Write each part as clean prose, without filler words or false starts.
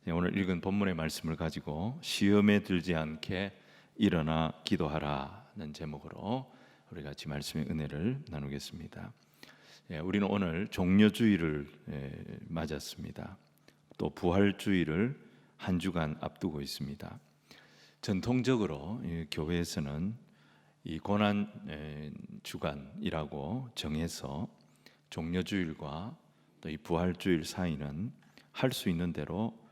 오늘 읽은 본문의 말씀을 가지고 시험에 들지 않게 일어나 기도하라는 제목으로 우리 같이 말씀의 은혜를 나누겠습니다. 우리는 오늘 종려주일을 맞았습니다. 또 부활주일을 한 주간 앞두고 있습니다. 전통적으로 교회에서는 이 고난 주간이라고 정해서 종려주일과 또 이 부활주일 사이는 할 수 있는 대로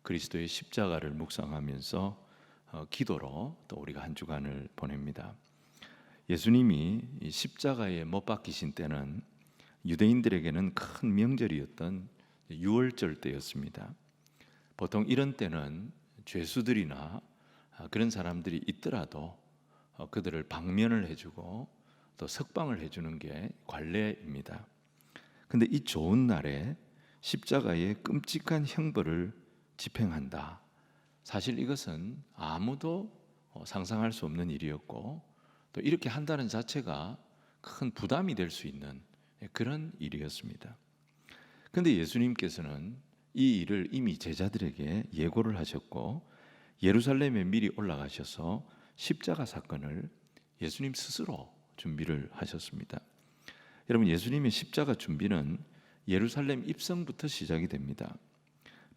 그리스도의 십자가를 묵상하면서 기도로 또 우리가 한 주간을 보냅니다. 예수님이 이 십자가에 못 박히신 때는 유대인들에게는 큰 명절이었던 유월절 때였습니다. 보통 이런 때는 죄수들이나 그런 사람들이 있더라도 그들을 방면을 해주고 또 석방을 해주는 게 관례입니다. 근데 이 좋은 날에 십자가의 끔찍한 형벌을 집행한다. 사실 이것은 아무도 상상할 수 없는 일이었고 또 이렇게 한다는 자체가 큰 부담이 될 수 있는 그런 일이었습니다. 그런데 예수님께서는 이 일을 이미 제자들에게 예고를 하셨고 예루살렘에 미리 올라가셔서 십자가 사건을 예수님 스스로 준비를 하셨습니다. 여러분, 예수님의 십자가 준비는 예루살렘 입성부터 시작이 됩니다.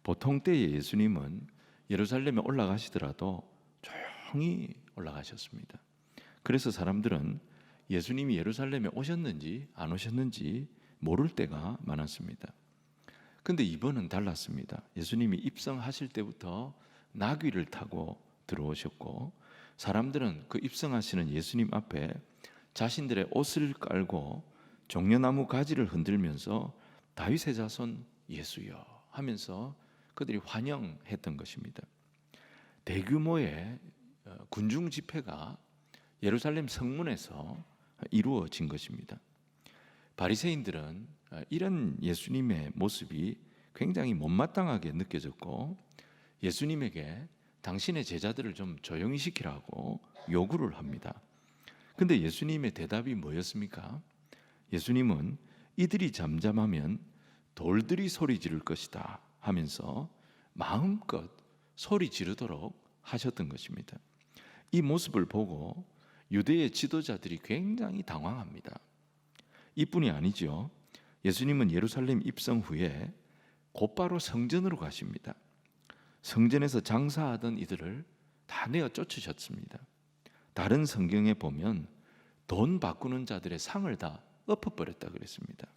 보통 때에 예수님은 예루살렘에 올라가시더라도 조용히 올라가셨습니다. 그래서 사람들은 예수님이 예루살렘에 오셨는지 안 오셨는지 모를 때가 많았습니다. 근데 이번은 달랐습니다. 예수님이 입성하실 때부터 나귀를 타고 들어오셨고 사람들은 그 입성하시는 예수님 앞에 자신들의 옷을 깔고 종려나무 가지를 흔들면서 다윗의 자손 예수여 하면서 그들이 환영했던 것입니다. 대규모의 군중 집회가 예루살렘 성문에서 이루어진 것입니다. 바리새인들은 이런 예수님의 모습이 굉장히 못마땅하게 느껴졌고 예수님에게 당신의 제자들을 좀 조용히 시키라고 요구를 합니다. 근데 예수님의 대답이 뭐였습니까? 예수님은 이들이 잠잠하면 돌들이 소리 지를 것이다 하면서 마음껏 소리 지르도록 하셨던 것입니다. 이 모습을 보고 유대의 지도자들이 굉장히 당황합니다. 이뿐이 아니죠. 예수님은 예루살렘 입성 후에 곧바로 성전으로 가십니다. 성전에서 장사하던 이들을 다 내어 쫓으셨습니다. 다른 성경에 보면 돈 바꾸는 자들의 상을 다 엎어버렸다 그랬습니다.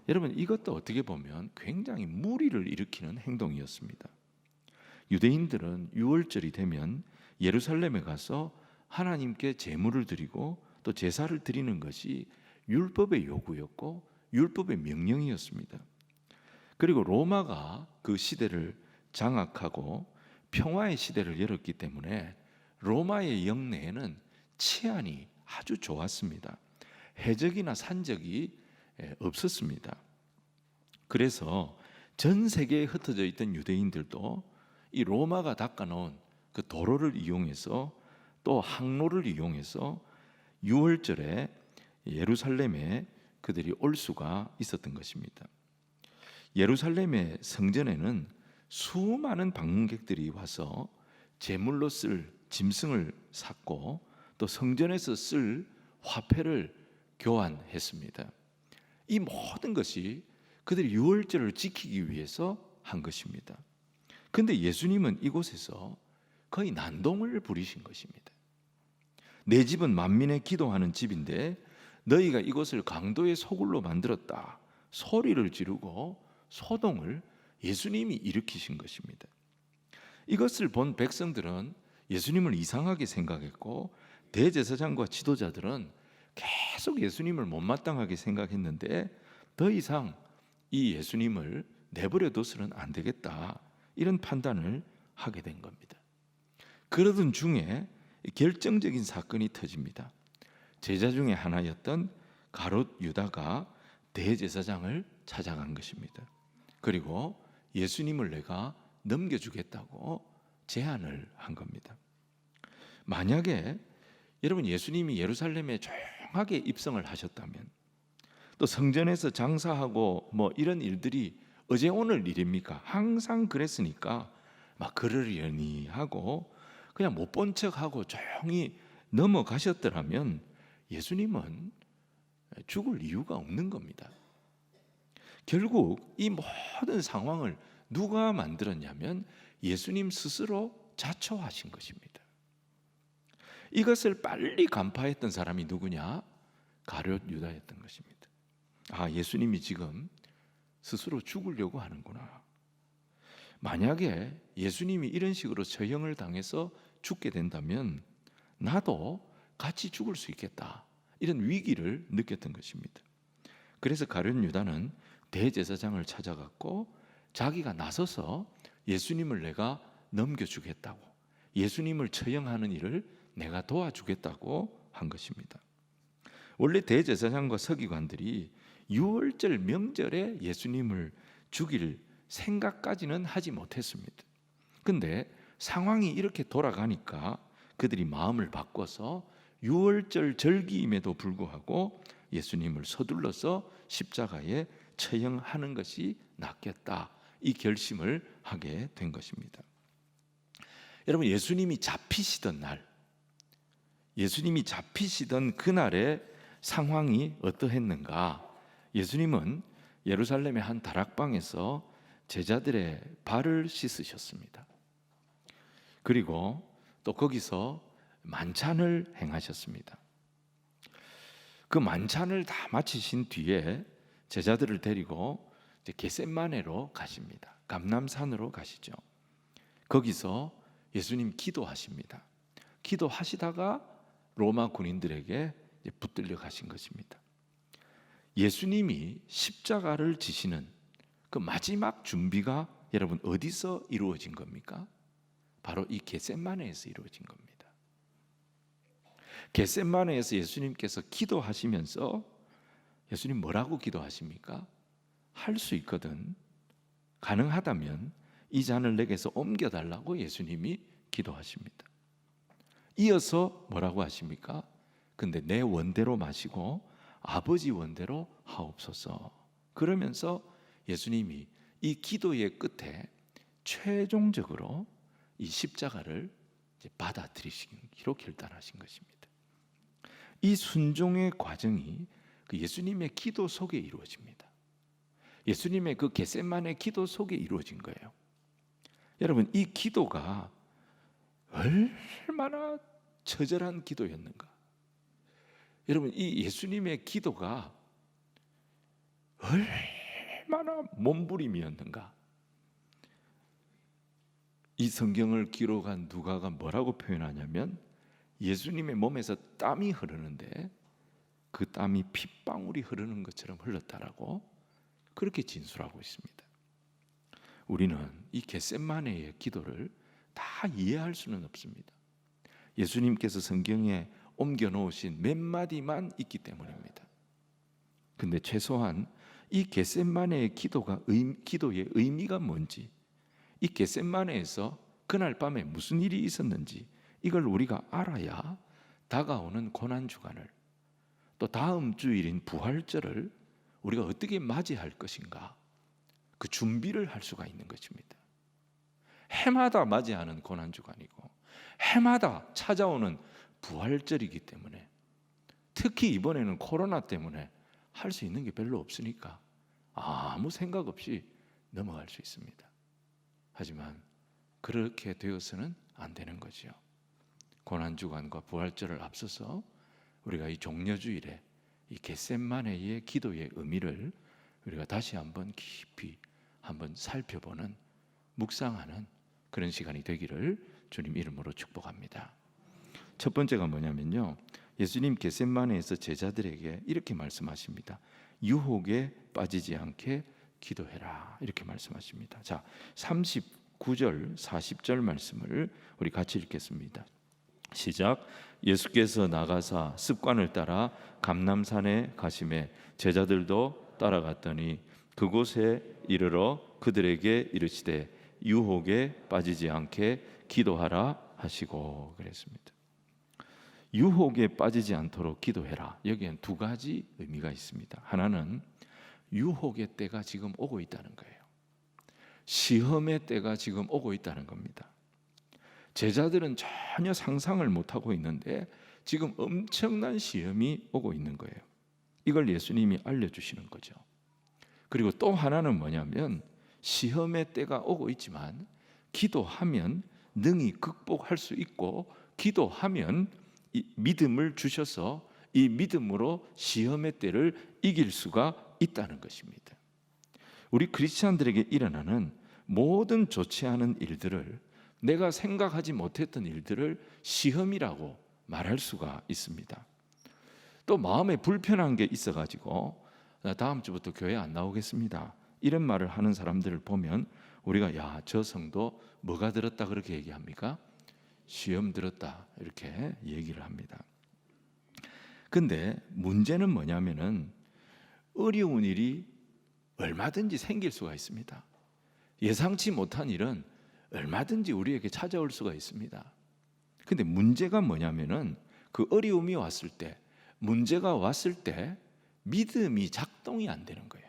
여러분, 이것도 어떻게 보면 굉장히 무리를 일으키는 행동이었습니다. 유대인들은 유월절이 되면 예루살렘에 가서 하나님께 제물을 드리고 또 제사를 드리는 것이 율법의 요구였고 율법의 명령이었습니다. 그리고 로마가 그 시대를 장악하고 평화의 시대를 열었기 때문에 로마의 영내에는 치안이 아주 좋았습니다. 해적이나 산적이 없었습니다. 그래서 전 세계에 흩어져 있던 유대인들도 이 로마가 닦아놓은 그 도로를 이용해서 또 항로를 이용해서 유월절에 예루살렘에 그들이 올 수가 있었던 것입니다. 예루살렘의 성전에는 수많은 방문객들이 와서 제물로 쓸 짐승을 샀고 또 성전에서 쓸 화폐를 교환했습니다. 이 모든 것이 그들이 유월절을 지키기 위해서 한 것입니다. 그런데 예수님은 이곳에서 거의 난동을 부리신 것입니다. 내 집은 만민의 기도하는 집인데 너희가 이것을 강도의 소굴로 만들었다 소리를 지르고 소동을 예수님이 일으키신 것입니다. 이것을 본 백성들은 예수님을 이상하게 생각했고 대제사장과 지도자들은 계속 예수님을 못마땅하게 생각했는데 더 이상 이 예수님을 내버려 둬서는 안 되겠다 이런 판단을 하게 된 겁니다. 그러던 중에 결정적인 사건이 터집니다. 제자 중에 하나였던 가롯 유다가 대제사장을 찾아간 것입니다. 그리고 예수님을 내가 넘겨주겠다고 제안을 한 겁니다. 만약에 여러분 예수님이 예루살렘에 조용하게 입성을 하셨다면 또 성전에서 장사하고 뭐 이런 일들이 어제 오늘 일입니까? 항상 그랬으니까 막 그러려니 하고 그냥 못 본 척하고 조용히 넘어가셨더라면 예수님은 죽을 이유가 없는 겁니다. 결국 이 모든 상황을 누가 만들었냐면 예수님 스스로 자초하신 것입니다. 이것을 빨리 간파했던 사람이 누구냐? 가룟 유다였던 것입니다. 아, 예수님이 지금 스스로 죽으려고 하는구나. 만약에 예수님이 이런 식으로 처형을 당해서 죽게 된다면 나도 같이 죽을 수 있겠다, 이런 위기를 느꼈던 것입니다. 그래서 가룟 유다는 대제사장을 찾아갔고 자기가 나서서 예수님을 내가 넘겨주겠다고, 예수님을 처형하는 일을 내가 도와주겠다고 한 것입니다. 원래 대제사장과 서기관들이 유월절 명절에 예수님을 죽일 생각까지는 하지 못했습니다. 근데 상황이 이렇게 돌아가니까 그들이 마음을 바꿔서 유월절 절기임에도 불구하고 예수님을 서둘러서 십자가에 처형하는 것이 낫겠다, 이 결심을 하게 된 것입니다. 여러분, 예수님이 잡히시던 날, 예수님이 잡히시던 그날의 상황이 어떠했는가? 예수님은 예루살렘의 한 다락방에서 제자들의 발을 씻으셨습니다. 그리고 또 거기서 만찬을 행하셨습니다. 그 만찬을 다 마치신 뒤에 제자들을 데리고 이제 겟셋마네로 가십니다. 감람산으로 가시죠. 거기서 예수님 기도하십니다. 기도하시다가 로마 군인들에게 붙들려 가신 것입니다. 예수님이 십자가를 지시는 그 마지막 준비가 여러분 어디서 이루어진 겁니까? 바로 이 겟셋마네에서 이루어진 겁니다. 겟셋마네에서 예수님께서 기도하시면서 예수님 뭐라고 기도하십니까? 할 수 있거든, 가능하다면 이 잔을 내게서 옮겨달라고 예수님이 기도하십니다. 이어서 뭐라고 하십니까? 근데 내 원대로 마시고 아버지 원대로 하옵소서. 그러면서 예수님이 이 기도의 끝에 최종적으로 이 십자가를 받아들이시기로 결단하신 것입니다. 이 순종의 과정이 그 예수님의 기도 속에 이루어집니다. 예수님의 그 겟셋마네 기도 속에 이루어진 거예요. 여러분, 이 기도가 얼마나 처절한 기도였는가? 여러분, 이 예수님의 기도가 얼마나 몸부림이었는가? 이 성경을 기록한 누가가 뭐라고 표현하냐면 예수님의 몸에서 땀이 흐르는데 그 땀이 핏방울이 흐르는 것처럼 흘렀다라고 그렇게 진술하고 있습니다. 우리는 이 겟셋마네의 기도를 다 이해할 수는 없습니다. 예수님께서 성경에 옮겨 놓으신 몇 마디만 있기 때문입니다. 근데 최소한 이 겟셋마네의 기도의 의미가 뭔지, 이 겟셋마네에서 그날 밤에 무슨 일이 있었는지 이걸 우리가 알아야 다가오는 고난주간을, 또 다음 주일인 부활절을 우리가 어떻게 맞이할 것인가, 그 준비를 할 수가 있는 것입니다. 해마다 맞이하는 고난주간이고 해마다 찾아오는 부활절이기 때문에, 특히 이번에는 코로나 때문에 할 수 있는 게 별로 없으니까 아무 생각 없이 넘어갈 수 있습니다. 하지만 그렇게 되어서는 안 되는 거죠. 고난주간과 부활절을 앞서서 우리가 이 종려주일에 이 겟셋마네의 기도의 의미를 우리가 다시 한번 깊이 한번 살펴보는, 묵상하는 그런 시간이 되기를 주님 이름으로 축복합니다. 첫 번째가 뭐냐면요, 예수님 겟셋마네에서 제자들에게 이렇게 말씀하십니다. 유혹에 빠지지 않게 기도해라, 이렇게 말씀하십니다. 자, 39절 40절 말씀을 우리 같이 읽겠습니다. 시작. 예수께서 나가사 습관을 따라 감람산에 가시매 제자들도 따라갔더니 그곳에 이르러 그들에게 이르시되 유혹에 빠지지 않게 기도하라 하시고 그랬습니다. 유혹에 빠지지 않도록 기도해라. 여기엔 두 가지 의미가 있습니다. 하나는 유혹의 때가 지금 오고 있다는 거예요. 시험의 때가 지금 오고 있다는 겁니다. 제자들은 전혀 상상을 못하고 있는데 지금 엄청난 시험이 오고 있는 거예요. 이걸 예수님이 알려주시는 거죠. 그리고 또 하나는 뭐냐면 시험의 때가 오고 있지만 기도하면 능히 극복할 수 있고 기도하면 이 믿음을 주셔서 이 믿음으로 시험의 때를 이길 수가 있다는 것입니다. 우리 크리스찬들에게 일어나는 모든 좋지 않은 일들을, 내가 생각하지 못했던 일들을 시험이라고 말할 수가 있습니다. 또 마음에 불편한 게 있어가지고 다음 주부터 교회 안 나오겠습니다, 이런 말을 하는 사람들을 보면 우리가 야, 저 성도 뭐가 들었다 그렇게 얘기합니까? 시험 들었다 이렇게 얘기를 합니다. 근데 문제는 뭐냐면은 어려운 일이 얼마든지 생길 수가 있습니다. 예상치 못한 일은 얼마든지 우리에게 찾아올 수가 있습니다. 근데 문제가 뭐냐면은 그 어려움이 왔을 때, 문제가 왔을 때 믿음이 작동이 안 되는 거예요.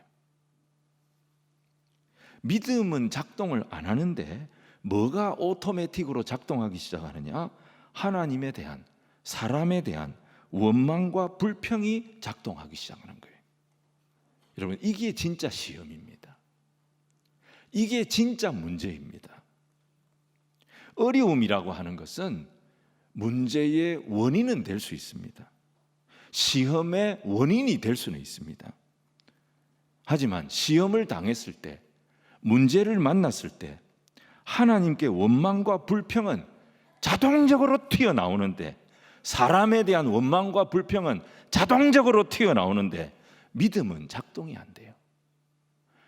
믿음은 작동을 안 하는데 뭐가 오토매틱으로 작동하기 시작하느냐? 하나님에 대한, 사람에 대한 원망과 불평이 작동하기 시작하는 거예요. 여러분, 이게 진짜 시험입니다. 이게 진짜 문제입니다. 어려움이라고 하는 것은 문제의 원인은 될 수 있습니다. 시험의 원인이 될 수는 있습니다. 하지만 시험을 당했을 때, 문제를 만났을 때 하나님께 원망과 불평은 자동적으로 튀어나오는데, 사람에 대한 원망과 불평은 자동적으로 튀어나오는데 믿음은 작동이 안 돼요.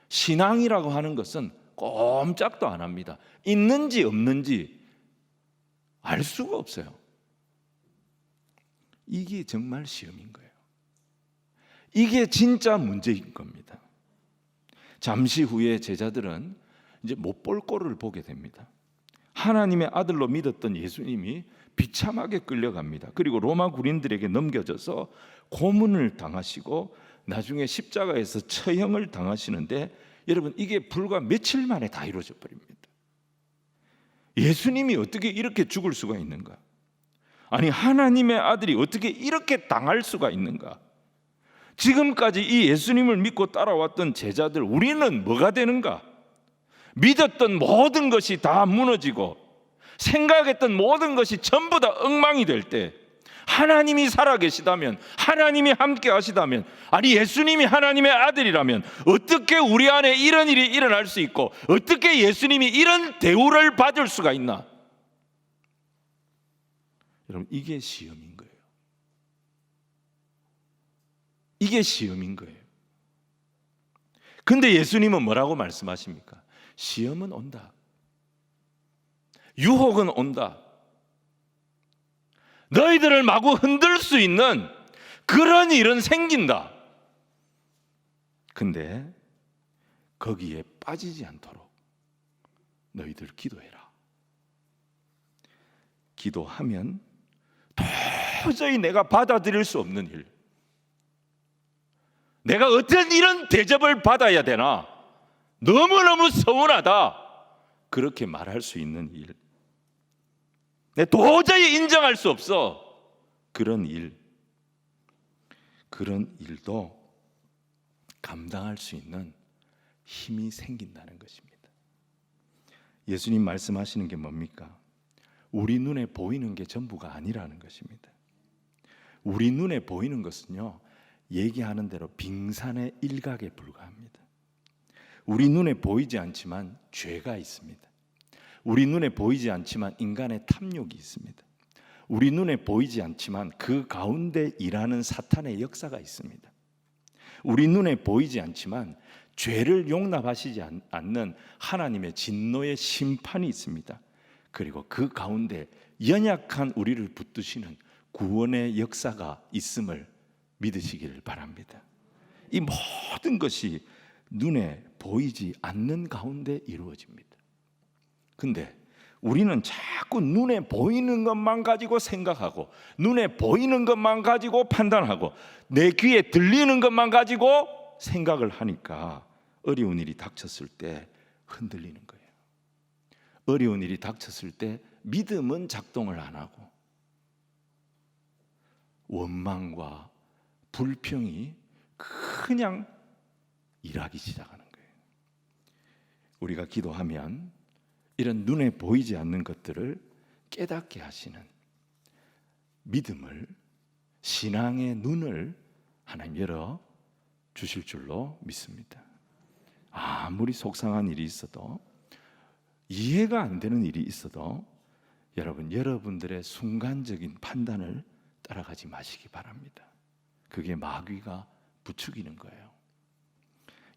신앙이라고 하는 것은 꼼짝도 안 합니다. 있는지 없는지 알 수가 없어요. 이게 정말 시험인 거예요. 이게 진짜 문제인 겁니다. 잠시 후에 제자들은 이제 못 볼 꼴을 보게 됩니다. 하나님의 아들로 믿었던 예수님이 비참하게 끌려갑니다. 그리고 로마 군인들에게 넘겨져서 고문을 당하시고 나중에 십자가에서 처형을 당하시는데, 여러분, 이게 불과 며칠 만에 다 이루어져 버립니다. 예수님이 어떻게 이렇게 죽을 수가 있는가? 아니, 하나님의 아들이 어떻게 이렇게 당할 수가 있는가? 지금까지 이 예수님을 믿고 따라왔던 제자들, 우리는 뭐가 되는가? 믿었던 모든 것이 다 무너지고 생각했던 모든 것이 전부 다 엉망이 될 때, 하나님이 살아계시다면, 하나님이 함께 하시다면, 아니 예수님이 하나님의 아들이라면 어떻게 우리 안에 이런 일이 일어날 수 있고 어떻게 예수님이 이런 대우를 받을 수가 있나? 여러분, 이게 시험인 거예요. 이게 시험인 거예요. 근데 예수님은 뭐라고 말씀하십니까? 시험은 온다. 유혹은 온다. 너희들을 마구 흔들 수 있는 그런 일은 생긴다. 근데 거기에 빠지지 않도록 너희들 기도해라. 기도하면 도저히 내가 받아들일 수 없는 일, 내가 어떤 이런 대접을 받아야 되나, 너무너무 서운하다, 그렇게 말할 수 있는 일, 내 도저히 인정할 수 없어, 그런 일도 감당할 수 있는 힘이 생긴다는 것입니다. 예수님 말씀하시는 게 뭡니까? 우리 눈에 보이는 게 전부가 아니라는 것입니다. 우리 눈에 보이는 것은요, 얘기하는 대로 빙산의 일각에 불과합니다. 우리 눈에 보이지 않지만 죄가 있습니다. 우리 눈에 보이지 않지만 인간의 탐욕이 있습니다. 우리 눈에 보이지 않지만 그 가운데 일하는 사탄의 역사가 있습니다. 우리 눈에 보이지 않지만 죄를 용납하시지 않는 하나님의 진노의 심판이 있습니다. 그리고 그 가운데 연약한 우리를 붙드시는 구원의 역사가 있음을 믿으시기를 바랍니다. 이 모든 것이 눈에 보이지 않는 가운데 이루어집니다. 근데 우리는 자꾸 눈에 보이는 것만 가지고 생각하고, 눈에 보이는 것만 가지고 판단하고, 내 귀에 들리는 것만 가지고 생각을 하니까 어려운 일이 닥쳤을 때 흔들리는 거예요. 어려운 일이 닥쳤을 때 믿음은 작동을 안 하고 원망과 불평이 그냥 일하기 시작하는 거예요. 우리가 기도하면 이런 눈에 보이지 않는 것들을 깨닫게 하시는 믿음을, 신앙의 눈을 하나님 열어 주실 줄로 믿습니다. 아무리 속상한 일이 있어도, 이해가 안 되는 일이 있어도 여러분들의 순간적인 판단을 따라가지 마시기 바랍니다. 그게 마귀가 부추기는 거예요.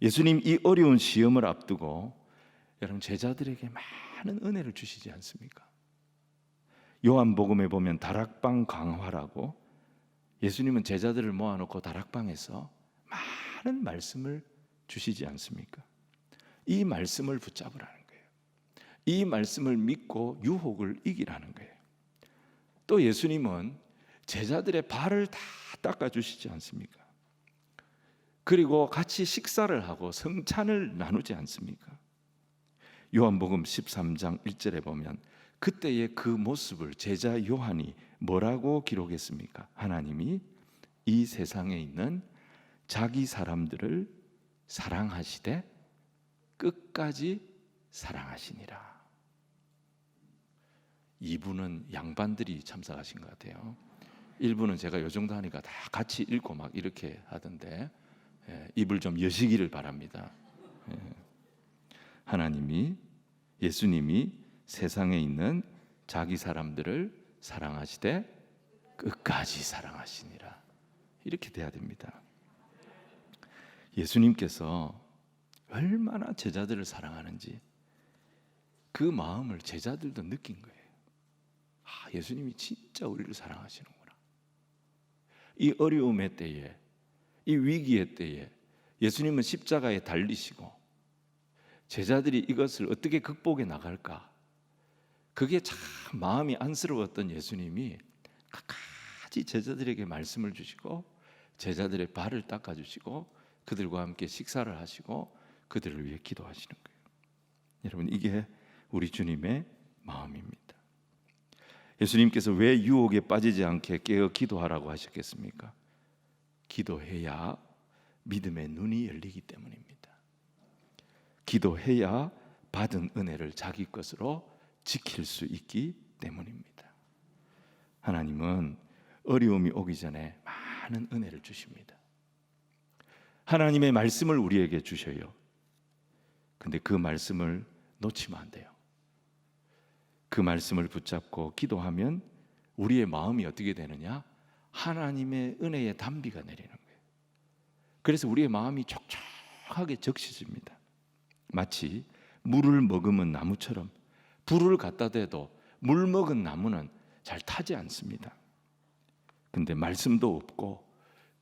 예수님 이 어려운 시험을 앞두고 여러분 제자들에게 많은 은혜를 주시지 않습니까? 요한복음에 보면 다락방 강화라고 예수님은 제자들을 모아놓고 다락방에서 많은 말씀을 주시지 않습니까? 이 말씀을 붙잡으라는 거예요. 이 말씀을 믿고 유혹을 이기라는 거예요. 또 예수님은 제자들의 발을 다 닦아주시지 않습니까? 그리고 같이 식사를 하고 성찬을 나누지 않습니까? 요한복음 13장 1절에 보면 그때의 그 모습을 제자 요한이 뭐라고 기록했습니까? 하나님이 이 세상에 있는 자기 사람들을 사랑하시되 끝까지 사랑하시니라. 이분은 양반들이 참석하신 것 같아요. 일부는 제가 요 정도 하니까 다 같이 읽고 막 이렇게 하던데, 입을 좀 여시기를 바랍니다. 하나님이, 예수님이 세상에 있는 자기 사람들을 사랑하시되 끝까지 사랑하시니라. 이렇게 돼야 됩니다. 예수님께서 얼마나 제자들을 사랑하는지 그 마음을 제자들도 느낀 거예요. 예수님이 진짜 우리를 사랑하시는구나. 이 어려움의 때에, 이 위기의 때에 예수님은 십자가에 달리시고 제자들이 이것을 어떻게 극복해 나갈까? 그게 참 마음이 안쓰러웠던 예수님이 끝까지 제자들에게 말씀을 주시고 제자들의 발을 닦아주시고 그들과 함께 식사를 하시고 그들을 위해 기도하시는 거예요. 여러분, 이게 우리 주님의 마음입니다. 예수님께서 왜 유혹에 빠지지 않게 깨어 기도하라고 하셨겠습니까? 기도해야 믿음의 눈이 열리기 때문입니다. 기도해야 받은 은혜를 자기 것으로 지킬 수 있기 때문입니다. 하나님은 어려움이 오기 전에 많은 은혜를 주십니다. 하나님의 말씀을 우리에게 주셔요. 근데 그 말씀을 놓치면 안 돼요. 그 말씀을 붙잡고 기도하면 우리의 마음이 어떻게 되느냐? 하나님의 은혜의 단비가 내리는 거예요. 그래서 우리의 마음이 촉촉하게 적셔집니다. 마치 물을 머금은 나무처럼 불을 갖다 대도 물 먹은 나무는 잘 타지 않습니다. 근데 말씀도 없고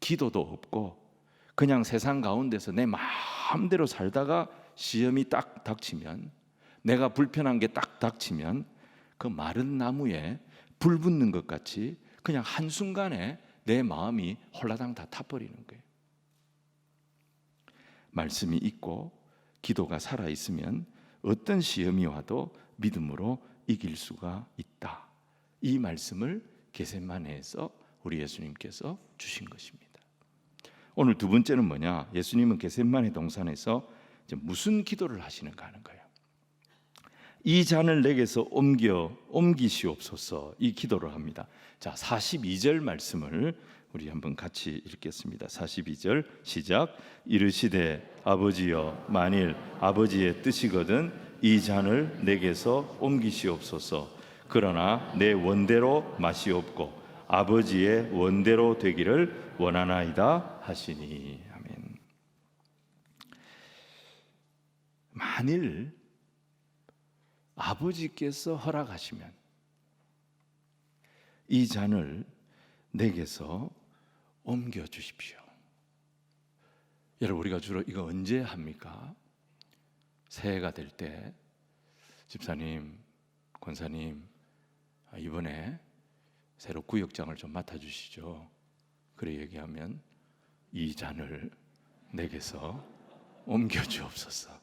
기도도 없고 그냥 세상 가운데서 내 마음대로 살다가 시험이 딱 닥치면, 내가 불편한 게 딱 닥치면 그 마른 나무에 불 붙는 것 같이 그냥 한순간에 내 마음이 홀라당 다 타버리는 거예요. 말씀이 있고 기도가 살아있으면 어떤 시험이 와도 믿음으로 이길 수가 있다. 이 말씀을 겟세마네에서 우리 예수님께서 주신 것입니다. 오늘 두 번째는 뭐냐? 예수님은 겟세마네 동산에서 이제 무슨 기도를 하시는가 하는 거예요. 이 잔을 내게서 옮기시옵소서, 이 기도를 합니다. 자, 42절 말씀을 우리 한번 같이 읽겠습니다. 42절 시작. 이르시되 아버지여, 만일 아버지의 뜻이거든 이 잔을 내게서 옮기시옵소서. 그러나 내 원대로 마시옵고 아버지의 원대로 되기를 원하나이다 하시니. 아멘. 만일 아버지께서 허락하시면 이 잔을 내게서 옮겨 주십시오. 여러분, 우리가 주로 이거 언제 합니까? 새해가 될 때 집사님, 권사님, 이번에 새로 구역장을 좀 맡아주시죠. 그래 얘기하면 이 잔을 내게서 옮겨 주옵소서.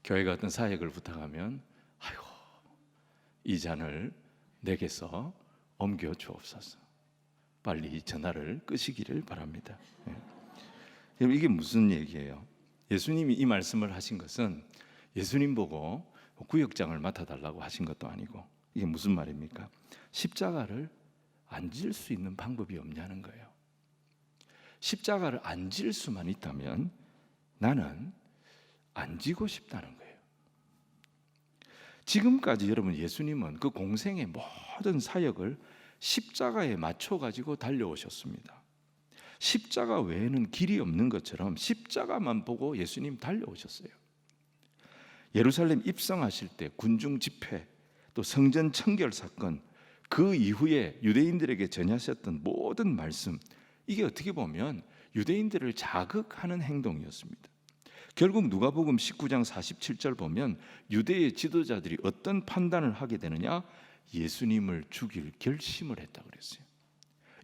교회가 어떤 사역을 부탁하면 아이고 이 잔을 내게서 옮겨 주옵소서. 빨리 전화를 끄시기를 바랍니다. 여러분 이게 무슨 얘기예요? 예수님이 이 말씀을 하신 것은 예수님 보고 구역장을 맡아달라고 하신 것도 아니고, 이게 무슨 말입니까? 십자가를 안 질 수 있는 방법이 없냐는 거예요. 십자가를 안 질 수만 있다면 나는 안 지고 싶다는 거예요. 지금까지 여러분 예수님은 그 공생의 모든 사역을 십자가에 맞춰 가지고 달려오셨습니다. 십자가 외에는 길이 없는 것처럼 십자가만 보고 예수님 달려오셨어요. 예루살렘 입성하실 때 군중 집회, 또 성전 청결 사건, 그 이후에 유대인들에게 전하셨던 모든 말씀, 이게 어떻게 보면 유대인들을 자극하는 행동이었습니다. 결국 누가복음 19장 47절 보면 유대의 지도자들이 어떤 판단을 하게 되느냐? 예수님을 죽일 결심을 했다고 그랬어요.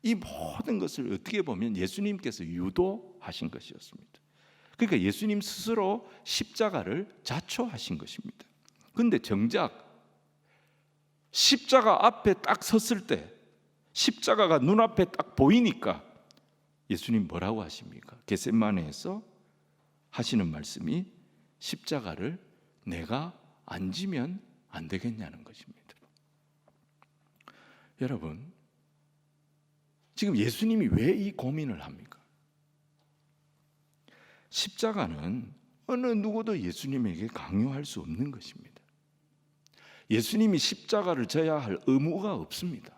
이 모든 것을 어떻게 보면 예수님께서 유도하신 것이었습니다. 그러니까 예수님 스스로 십자가를 자초하신 것입니다. 그런데 정작 십자가 앞에 딱 섰을 때, 십자가가 눈앞에 딱 보이니까 예수님 뭐라고 하십니까? 겟세마네에서 하시는 말씀이 십자가를 내가 안 지면 안 되겠냐는 것입니다. 여러분, 지금 예수님이 왜 이 고민을 합니까? 십자가는 어느 누구도 예수님에게 강요할 수 없는 것입니다. 예수님이 십자가를 져야 할 의무가 없습니다.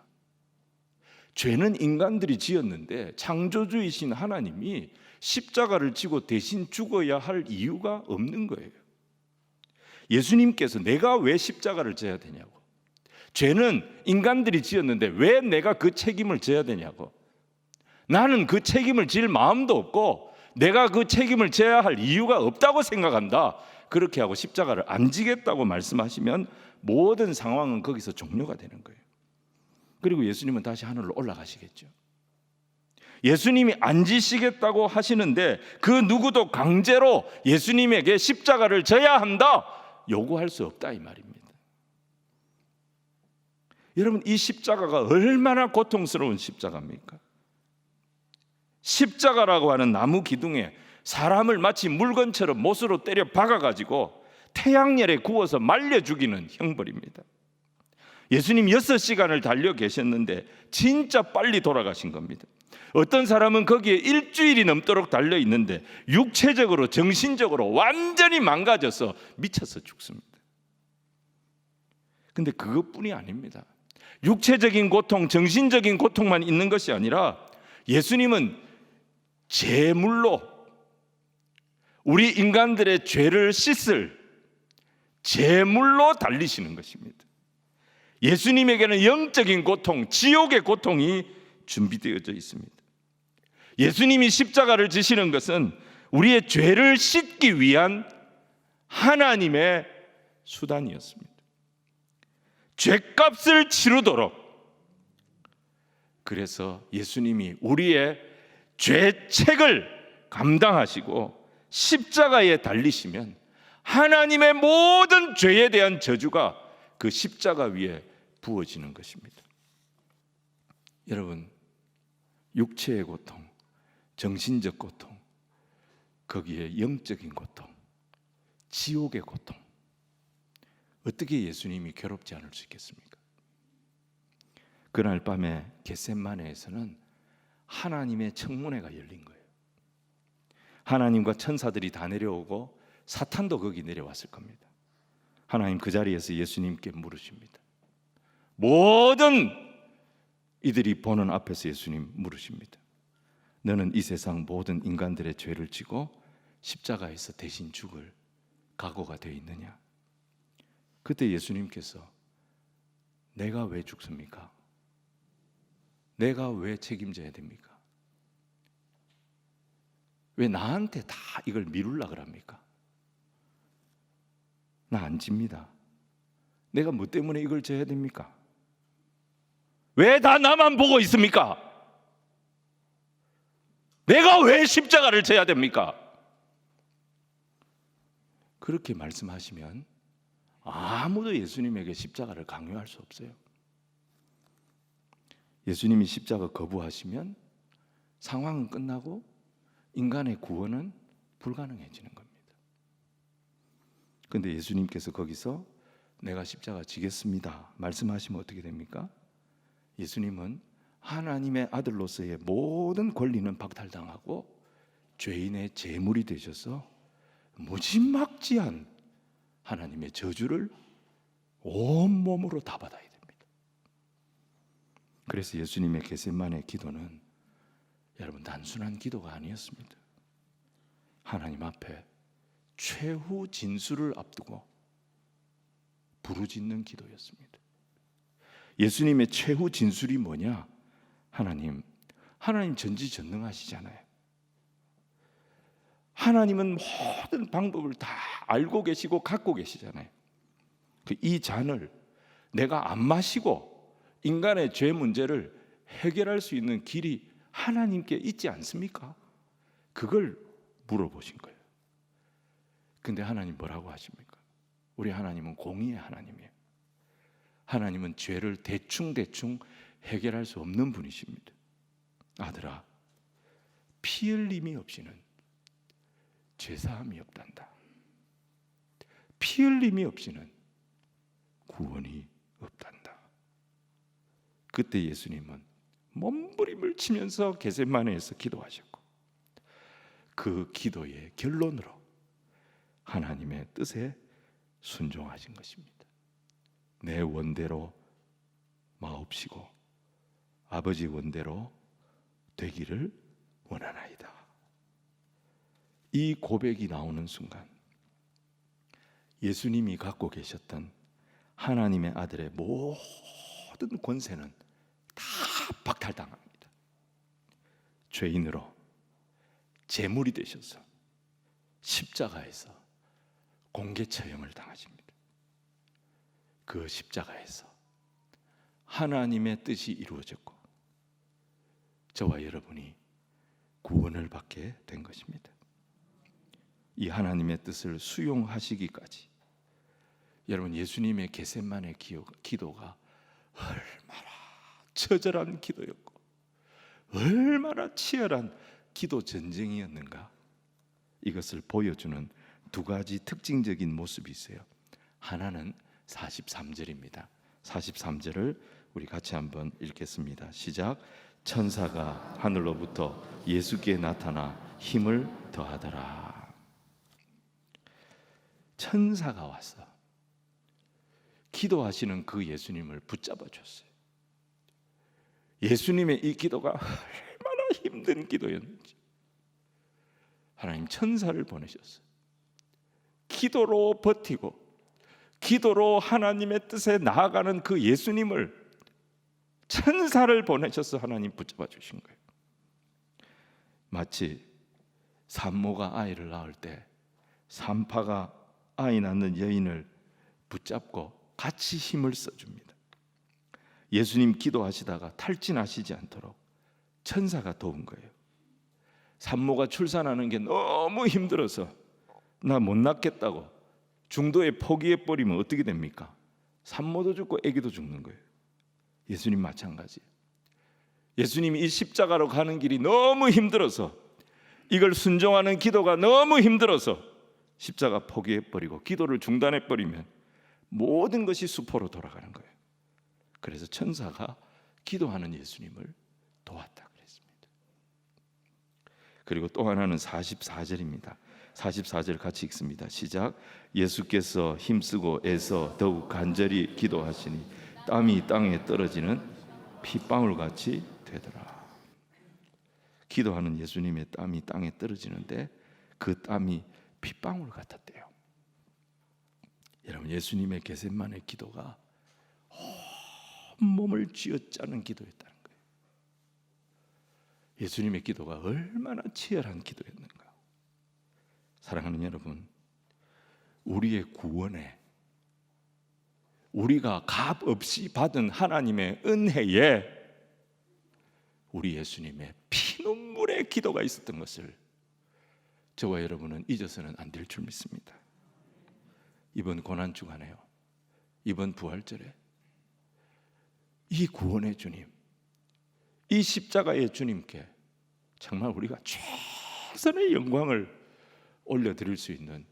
죄는 인간들이 지었는데 창조주이신 하나님이 십자가를 지고 대신 죽어야 할 이유가 없는 거예요. 예수님께서 내가 왜 십자가를 져야 되냐고, 죄는 인간들이 지었는데 왜 내가 그 책임을 져야 되냐고, 나는 그 책임을 질 마음도 없고 내가 그 책임을 져야 할 이유가 없다고 생각한다, 그렇게 하고 십자가를 안 지겠다고 말씀하시면 모든 상황은 거기서 종료가 되는 거예요. 그리고 예수님은 다시 하늘로 올라가시겠죠. 예수님이 안 지시겠다고 하시는데 그 누구도 강제로 예수님에게 십자가를 져야 한다 요구할 수 없다 이 말입니다. 여러분, 이 십자가가 얼마나 고통스러운 십자가입니까? 십자가라고 하는 나무 기둥에 사람을 마치 물건처럼 못으로 때려 박아가지고 태양열에 구워서 말려 죽이는 형벌입니다. 예수님 6시간을 달려 계셨는데 진짜 빨리 돌아가신 겁니다. 어떤 사람은 거기에 일주일이 넘도록 달려 있는데 육체적으로 정신적으로 완전히 망가져서 미쳐서 죽습니다. 근데 그것뿐이 아닙니다. 육체적인 고통, 정신적인 고통만 있는 것이 아니라 예수님은 제물로 우리 인간들의 죄를 씻을 제물로 달리시는 것입니다. 예수님에게는 영적인 고통, 지옥의 고통이 준비되어져 있습니다. 예수님이 십자가를 지시는 것은 우리의 죄를 씻기 위한 하나님의 수단이었습니다. 죄값을 치르도록. 그래서 예수님이 우리의 죄책을 감당하시고 십자가에 달리시면 하나님의 모든 죄에 대한 저주가 그 십자가 위에 부어지는 것입니다. 여러분, 육체의 고통, 정신적 고통, 거기에 영적인 고통, 지옥의 고통, 어떻게 예수님이 괴롭지 않을 수 있겠습니까? 그날 밤에 겟세마네에서는 하나님의 청문회가 열린 거예요. 하나님과 천사들이 다 내려오고 사탄도 거기 내려왔을 겁니다. 하나님 그 자리에서 예수님께 물으십니다. 모든 이들이 보는 앞에서 예수님 물으십니다. 너는 이 세상 모든 인간들의 죄를 지고 십자가에서 대신 죽을 각오가 되어 있느냐? 그때 예수님께서 내가 왜 죽습니까? 내가 왜 책임져야 됩니까? 왜 나한테 다 이걸 미루려고 합니까? 나 안 집니다. 내가 뭐 때문에 이걸 져야 됩니까? 왜 다 나만 보고 있습니까? 내가 왜 십자가를 져야 됩니까? 그렇게 말씀하시면 아무도 예수님에게 십자가를 강요할 수 없어요. 예수님이 십자가 거부하시면 상황은 끝나고 인간의 구원은 불가능해지는 겁니다. 그런데 예수님께서 거기서 내가 십자가 지겠습니다 말씀하시면 어떻게 됩니까? 예수님은 하나님의 아들로서의 모든 권리는 박탈당하고 죄인의 제물이 되셔서 무지막지한 하나님의 저주를 온몸으로 다 받아야 됩니다. 그래서 예수님의 겟세마네 기도는 여러분 단순한 기도가 아니었습니다. 하나님 앞에 최후 진술을 앞두고 부르짖는 기도였습니다. 예수님의 최후 진술이 뭐냐? 하나님 전지전능하시잖아요. 하나님은 모든 방법을 다 알고 계시고 갖고 계시잖아요. 이 잔을 내가 안 마시고 인간의 죄 문제를 해결할 수 있는 길이 하나님께 있지 않습니까? 그걸 물어보신 거예요. 근데 하나님 뭐라고 하십니까? 우리 하나님은 공의의 하나님이에요. 하나님은 죄를 대충 해결할 수 없는 분이십니다. 아들아, 피 흘림이 없이는 죄사함이 없단다. 피 흘림이 없이는 구원이 없단다. 그때 예수님은 몸부림을 치면서 겟세마네에서 기도하셨고 그 기도의 결론으로 하나님의 뜻에 순종하신 것입니다. 내 원대로 마옵시고 아버지 원대로 되기를 원하나이다. 이 고백이 나오는 순간 예수님이 갖고 계셨던 하나님의 아들의 모든 권세는 다 박탈당합니다. 죄인으로 제물이 되셔서 십자가에서 공개 처형을 당하십니다. 그 십자가에서 하나님의 뜻이 이루어졌고 저와 여러분이 구원을 받게 된 것입니다. 이 하나님의 뜻을 수용하시기까지 여러분 예수님의 겟세마네 기도가 얼마나 처절한 기도였고 얼마나 치열한 기도 전쟁이었는가, 이것을 보여주는 두 가지 특징적인 모습이 있어요. 하나는 43절입니다. 43절을 우리 같이 한번 읽겠습니다. 시작. 천사가 하늘로부터 예수께 나타나 힘을 더하더라. 천사가 와서 기도하시는 그 예수님을 붙잡아 줬어요. 예수님의 이 기도가 얼마나 힘든 기도였는지 하나님 천사를 보내셨어요. 기도로 버티고 기도로 하나님의 뜻에 나아가는 그 예수님을 천사를 보내셔서 하나님 붙잡아 주신 거예요. 마치 산모가 아이를 낳을 때 산파가 아이 낳는 여인을 붙잡고 같이 힘을 써줍니다. 예수님 기도하시다가 탈진하시지 않도록 천사가 도운 거예요. 산모가 출산하는 게 너무 힘들어서 나 못 낳겠다고 중도에 포기해버리면 어떻게 됩니까? 산모도 죽고 아기도 죽는 거예요. 예수님 마찬가지. 예수님이 이 십자가로 가는 길이 너무 힘들어서 이걸 순종하는 기도가 너무 힘들어서 십자가 포기해버리고 기도를 중단해버리면 모든 것이 수포로 돌아가는 거예요. 그래서 천사가 기도하는 예수님을 도왔다 그랬습니다. 그리고 또 하나는 44절입니다. 44절 같이 읽습니다. 시작. 예수께서 힘쓰고 애써 더욱 간절히 기도하시니 땀이 땅에 떨어지는 핏방울같이 되더라. 기도하는 예수님의 땀이 땅에 떨어지는데 그 땀이 핏방울 같았대요. 여러분 예수님의 겟세마네 기도가 온몸을 쥐어짜는 기도였다는 거예요. 예수님의 기도가 얼마나 치열한 기도였는가. 사랑하는 여러분, 우리의 구원에 우리가 값 없이 받은 하나님의 은혜에 우리 예수님의 피눈물의 기도가 있었던 것을 저와 여러분은 잊어서는 안 될 줄 믿습니다. 이번 고난 주간에요, 이번 부활절에 이 구원의 주님, 이 십자가의 주님께 정말 우리가 최선의 영광을 올려드릴 수 있는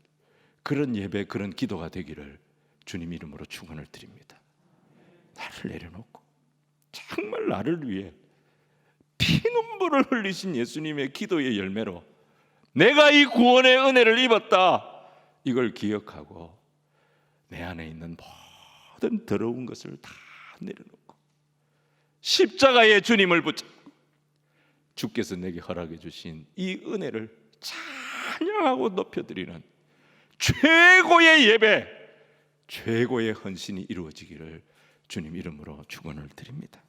그런 예배, 그런 기도가 되기를 주님 이름으로 축원을 드립니다. 나를 내려놓고 정말 나를 위해 피눈물을 흘리신 예수님의 기도의 열매로 내가 이 구원의 은혜를 입었다, 이걸 기억하고 내 안에 있는 모든 더러운 것을 다 내려놓고 십자가의 주님을 붙잡고 주께서 내게 허락해 주신 이 은혜를 찬양하고 높여드리는 최고의 예배, 최고의 헌신이 이루어지기를 주님 이름으로 축원을 드립니다.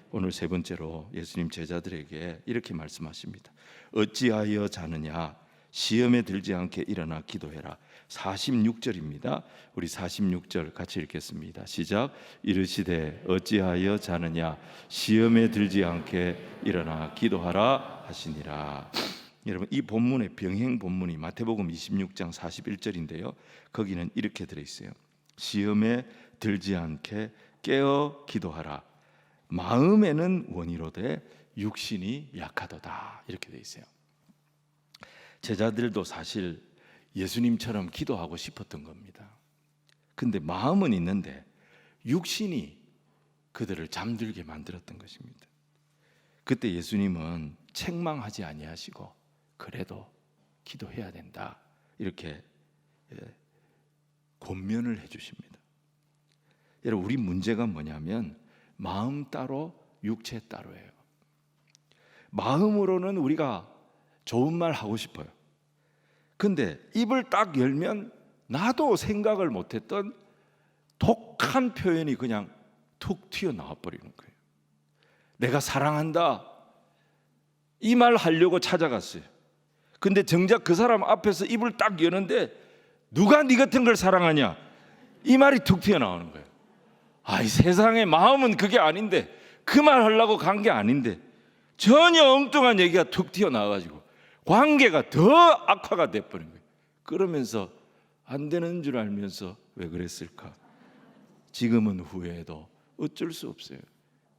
오늘 세 번째로 예수님 제자들에게 이렇게 말씀하십니다. 어찌하여 자느냐, 시험에 들지 않게 일어나 기도해라. 46절입니다. 우리 46절 같이 읽겠습니다. 시작. 이르시되 어찌하여 자느냐, 시험에 들지 않게 일어나 기도하라 하시니라. 여러분, 이 본문의 병행 본문이 마태복음 26장 41절인데요 거기는 이렇게 들어있어요. 시험에 들지 않게 깨어 기도하라. 마음에는 원이로되 육신이 약하도다, 이렇게 돼 있어요. 제자들도 사실 예수님처럼 기도하고 싶었던 겁니다. 근데 마음은 있는데 육신이 그들을 잠들게 만들었던 것입니다. 그때 예수님은 책망하지 아니하시고 그래도 기도해야 된다, 이렇게 권면을 해주십니다. 여러분, 우리 문제가 뭐냐면 마음 따로 육체 따로예요. 마음으로는 우리가 좋은 말 하고 싶어요. 근데 입을 딱 열면 나도 생각을 못했던 독한 표현이 그냥 툭 튀어나와 버리는 거예요. 내가 사랑한다, 이 말 하려고 찾아갔어요. 근데 정작 그 사람 앞에서 입을 딱 여는데 누가 네 같은 걸 사랑하냐, 이 말이 툭 튀어나오는 거예요. 이 세상에 마음은 그게 아닌데, 그 말 하려고 간 게 아닌데 전혀 엉뚱한 얘기가 툭 튀어나와가지고 관계가 더 악화가 돼버린 거예요. 그러면서 안 되는 줄 알면서 왜 그랬을까? 지금은 후회해도 어쩔 수 없어요.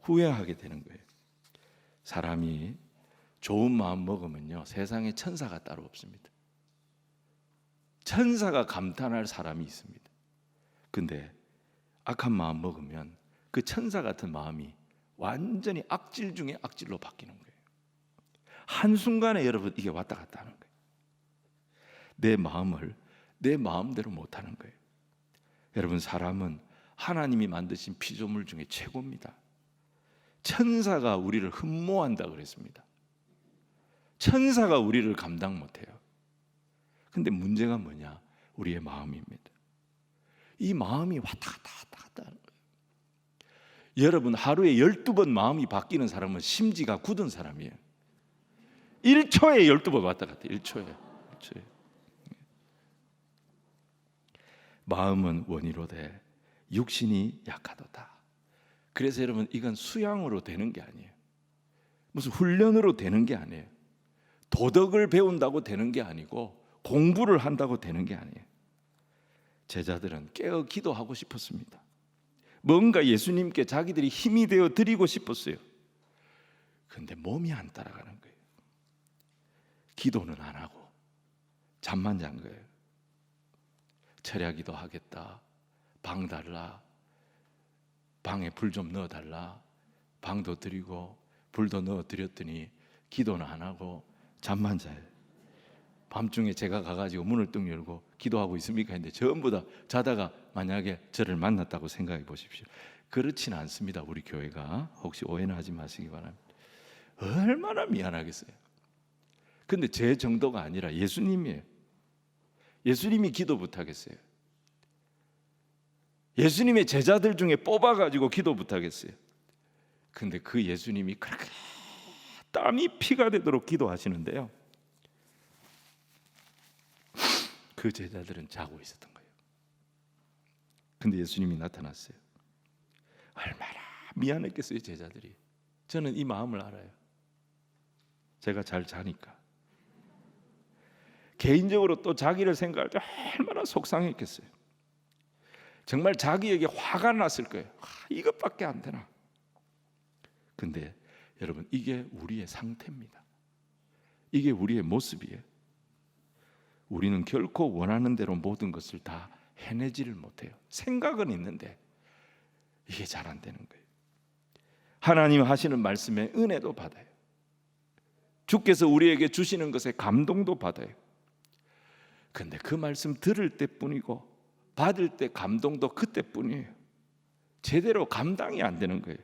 후회하게 되는 거예요. 사람이 좋은 마음 먹으면요, 세상에 천사가 따로 없습니다. 천사가 감탄할 사람이 있습니다. 근데 악한 마음 먹으면 그 천사 같은 마음이 완전히 악질 중에 악질로 바뀌는 거예요. 한순간에 여러분 이게 왔다 갔다 하는 거예요. 내 마음을 내 마음대로 못하는 거예요. 여러분, 사람은 하나님이 만드신 피조물 중에 최고입니다. 천사가 우리를 흠모한다 그랬습니다. 천사가 우리를 감당 못해요. 근데 문제가 뭐냐? 우리의 마음입니다. 이 마음이 왔다 갔다 하는 거예요. 여러분, 하루에 12번 마음이 바뀌는 사람은 심지가 굳은 사람이에요. 1초에 12번 왔다 갔다, 1초에. 마음은 원이로되 육신이 약하도다. 그래서 여러분, 이건 수양으로 되는 게 아니에요. 무슨 훈련으로 되는 게 아니에요. 도덕을 배운다고 되는 게 아니고 공부를 한다고 되는 게 아니에요. 제자들은 깨어 기도하고 싶었습니다. 뭔가 예수님께 자기들이 힘이 되어 드리고 싶었어요. 그런데 몸이 안 따라가는 거예요. 기도는 안 하고 잠만 잔 거예요. 철야기도 하겠다, 방 달라, 방에 불 좀 넣어달라, 방도 드리고 불도 넣어드렸더니 기도는 안 하고 잠만 자요. 밤중에 제가 가가지고 문을 뚝 열고 기도하고 있습니까? 했는데 전부 다 자다가 만약에 저를 만났다고 생각해 보십시오. 그렇지는 않습니다. 우리 교회가 혹시 오해는 하지 마시기 바랍니다. 얼마나 미안하겠어요. 근데 제 정도가 아니라 예수님이에요. 예수님이 기도 못하겠어요. 예수님의 제자들 중에 뽑아가지고 기도 못하겠어요. 근데 그 예수님이 그렇게 땀이 피가 되도록 기도하시는데요, 그 제자들은 자고 있었던 거예요. 근데 예수님이 나타났어요. 얼마나 미안했겠어요, 제자들이. 저는 이 마음을 알아요. 제가 잘 자니까. 개인적으로 또 자기를 생각할 때 얼마나 속상했겠어요. 정말 자기에게 화가 났을 거예요. 이것밖에 안 되나? 근데 여러분, 이게 우리의 상태입니다. 이게 우리의 모습이에요. 우리는 결코 원하는 대로 모든 것을 다 해내지를 못해요. 생각은 있는데 이게 잘 안 되는 거예요. 하나님 하시는 말씀에 은혜도 받아요. 주께서 우리에게 주시는 것에 감동도 받아요. 근데 그 말씀 들을 때뿐이고 받을 때 감동도 그때뿐이에요. 제대로 감당이 안 되는 거예요.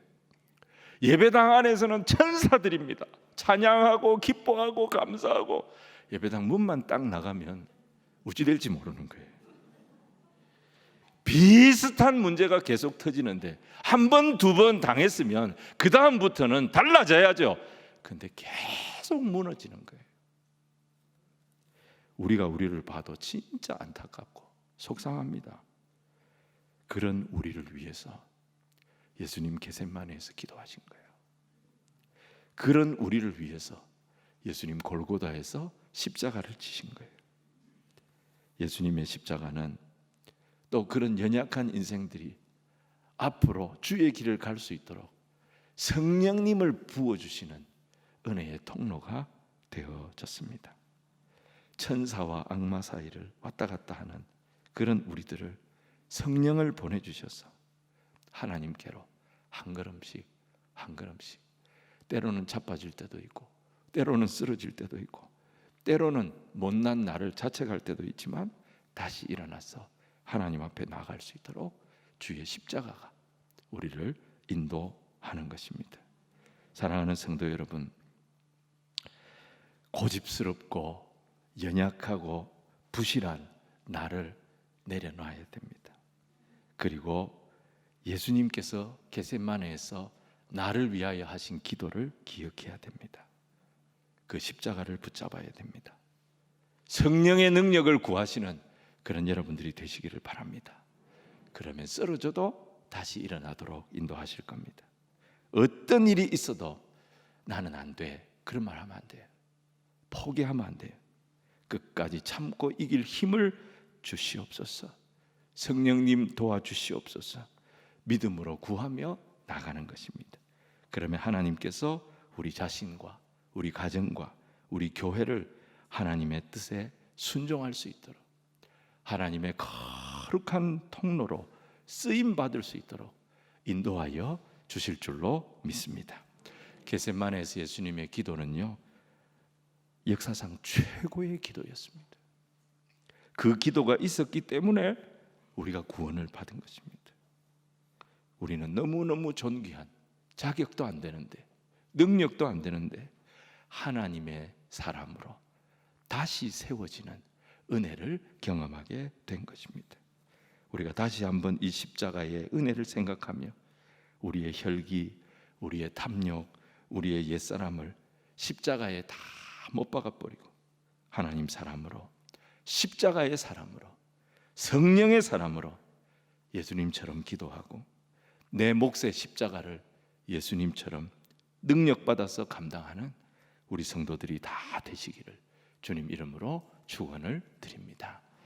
예배당 안에서는 천사들입니다. 찬양하고 기뻐하고 감사하고, 예배당 문만 딱 나가면 어찌 될지 모르는 거예요. 비슷한 문제가 계속 터지는데 한 번, 두 번 당했으면 그 다음부터는 달라져야죠. 근데 계속 무너지는 거예요. 우리가 우리를 봐도 진짜 안타깝고 속상합니다. 그런 우리를 위해서 예수님 겟세마네에서 기도하신 거예요. 그런 우리를 위해서 예수님 골고다에서 십자가를 지신 거예요. 예수님의 십자가는 또 그런 연약한 인생들이 앞으로 주의 길을 갈 수 있도록 성령님을 부어주시는 은혜의 통로가 되어졌습니다. 천사와 악마 사이를 왔다 갔다 하는 그런 우리들을 성령을 보내주셔서 하나님께로 한 걸음씩 한 걸음씩, 때로는 자빠질 때도 있고 때로는 쓰러질 때도 있고 때로는 못난 나를 자책할 때도 있지만 다시 일어나서 하나님 앞에 나아갈 수 있도록 주의 십자가가 우리를 인도하는 것입니다. 사랑하는 성도 여러분, 고집스럽고 연약하고 부실한 나를 내려놔야 됩니다. 그리고 예수님께서 겟세마네에서 나를 위하여 하신 기도를 기억해야 됩니다. 그 십자가를 붙잡아야 됩니다. 성령의 능력을 구하시는 그런 여러분들이 되시기를 바랍니다. 그러면 쓰러져도 다시 일어나도록 인도하실 겁니다. 어떤 일이 있어도 나는 안 돼, 그런 말 하면 안 돼요. 포기하면 안 돼요. 끝까지 참고 이길 힘을 주시옵소서. 성령님 도와주시옵소서. 믿음으로 구하며 나가는 것입니다. 그러면 하나님께서 우리 자신과 우리 가정과 우리 교회를 하나님의 뜻에 순종할 수 있도록, 하나님의 거룩한 통로로 쓰임 받을 수 있도록 인도하여 주실 줄로 믿습니다. 겟세마네에서 예수님의 기도는요, 역사상 최고의 기도였습니다. 그 기도가 있었기 때문에 우리가 구원을 받은 것입니다. 우리는 너무너무 존귀한, 자격도 안 되는데 능력도 안 되는데 하나님의 사람으로 다시 세워지는 은혜를 경험하게 된 것입니다. 우리가 다시 한번 이 십자가의 은혜를 생각하며 우리의 혈기, 우리의 탐욕, 우리의 옛사람을 십자가에 다 못 박아버리고 하나님 사람으로, 십자가의 사람으로, 성령의 사람으로 예수님처럼 기도하고 내 몫의 십자가를 예수님처럼 능력받아서 감당하는 우리 성도들이 다 되시기를 주님 이름으로 축원을 드립니다.